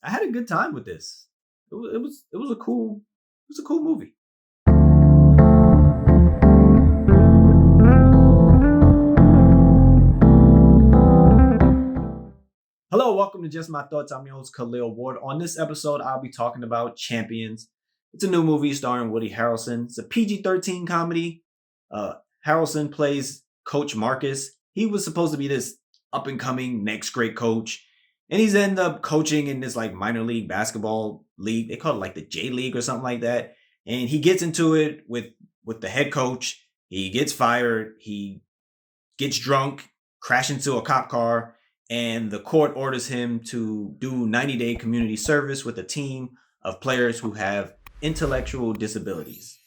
I had a good time with this. It was a cool movie. Hello, welcome to Just My Thoughts. I'm your host Khaleel Ward. On this episode, I'll be talking about Champions. It's a new movie starring Woody Harrelson. It's a PG-13 comedy. Harrelson plays Coach Marcus. He was supposed to be this up and coming next great coach, and he's ended up coaching in this like minor league basketball league. They call it like the J League or something like that. And he gets into it with the head coach. He gets fired. He gets drunk, crash into a cop car, and the court orders him to do 90-day community service with a team of players who have intellectual disabilities.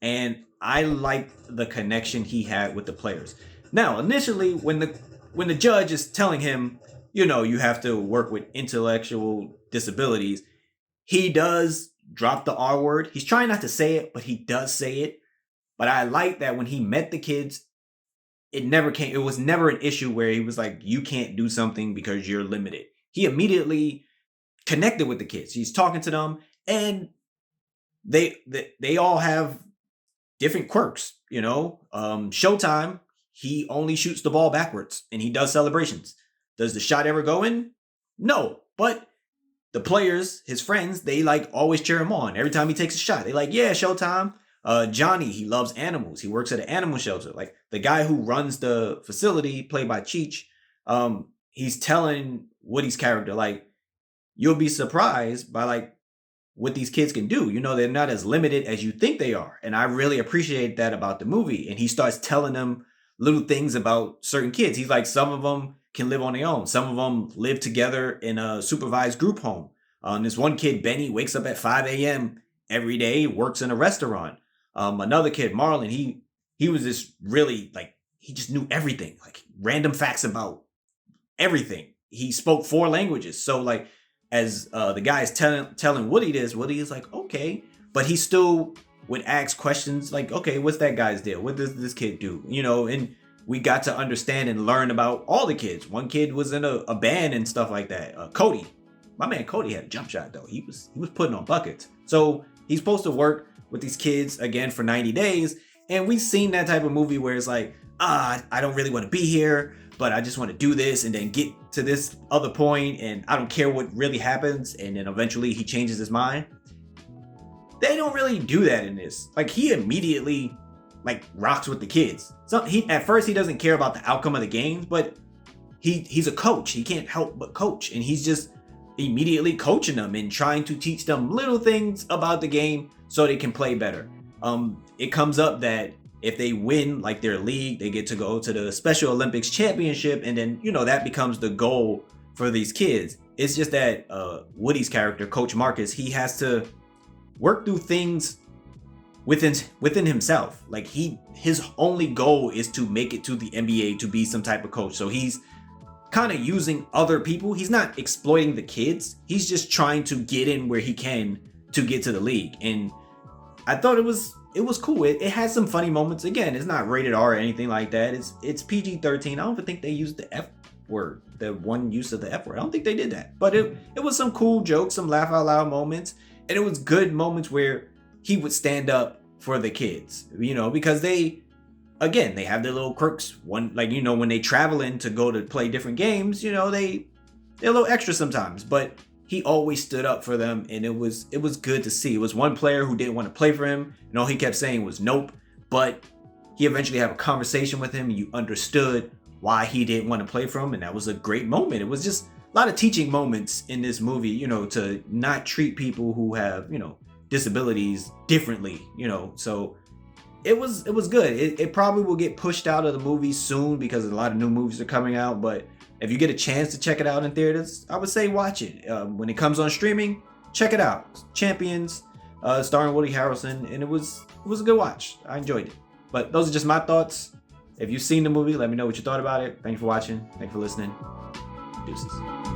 And I liked the connection he had with the players. Now, initially, when the judge is telling him, you have to work with intellectual disabilities, he does drop the R word. He's trying not to say it, but he does say it. But I like that when he met the kids, it was never an issue where he was like, you can't do something because you're limited. He immediately connected with the kids. He's talking to them, and they all have different quirks, Showtime, he only shoots the ball backwards and he does celebrations. Does the shot ever go in? No. But the players, his friends, they like always cheer him on. Every time he takes a shot, they like, yeah, Showtime. Johnny, he loves animals. He works at an animal shelter. Like the guy who runs the facility, played by Cheech, he's telling Woody's character, like, you'll be surprised by like what these kids can do. They're not as limited as you think they are. And I really appreciate that about the movie. And he starts telling them little things about certain kids. He's like, some of them can live on their own. Some of them live together in a supervised group home. This one kid, Benny, wakes up at 5 a.m. every day, works in a restaurant. Another kid, Marlon, he was just really like, he just knew everything, like random facts about everything. He spoke 4 languages. So like, as the guy is telling Woody this, Woody is like, okay, but he still would ask questions like, okay, what's that guy's deal? What does this kid do? And we got to understand and learn about all the kids. One kid was in a band and stuff like that. Cody, my man Cody had a jump shot though. He was putting on buckets. So he's supposed to work with these kids again for 90 days. And we've seen that type of movie where it's like, I don't really want to be here, but I just want to do this and then get to this other point, and I don't care what really happens, and then eventually he changes his mind. They don't really do that in this. Like, he immediately like rocks with the kids. So at first he doesn't care about the outcome of the games, but he's a coach. He can't help but coach, and he's just immediately coaching them and trying to teach them little things about the game so they can play better. It comes up that if they win like their league, they get to go to the Special Olympics championship, and then that becomes the goal for these kids. It's just that Woody's character, Coach Marcus, he has to work through things within himself. Like his only goal is to make it to the NBA, to be some type of coach. So he's kind of using other people. He's not exploiting the kids. He's just trying to get in where he can to get to the league. And I thought it was cool. It has some funny moments. Again, it's not rated R or anything like that. It's PG-13. I don't even think they used the F word, the one use of the F word. I don't think they did that. But it was some cool jokes, some laugh out loud moments. And it was good moments where he would stand up for the kids, because they have their little quirks. One, like, when they travel in to go to play different games, they're a little extra sometimes, but he always stood up for them, and it was good to see. It was one player who didn't want to play for him, and all he kept saying was nope, but he eventually had a conversation with him, and you understood why he didn't want to play for him, and that was a great moment. It was just a lot of teaching moments in this movie, to not treat people who have, disabilities differently, so it was good. It probably will get pushed out of the movies soon because a lot of new movies are coming out, but if you get a chance to check it out in theaters, I would say watch it. When it comes on streaming, check it out. Champions, starring Woody Harrelson, and it was a good watch. I enjoyed it. But those are just my thoughts. If you've seen the movie, let me know what you thought about it. Thank you for watching. Thank you for listening. Deuces.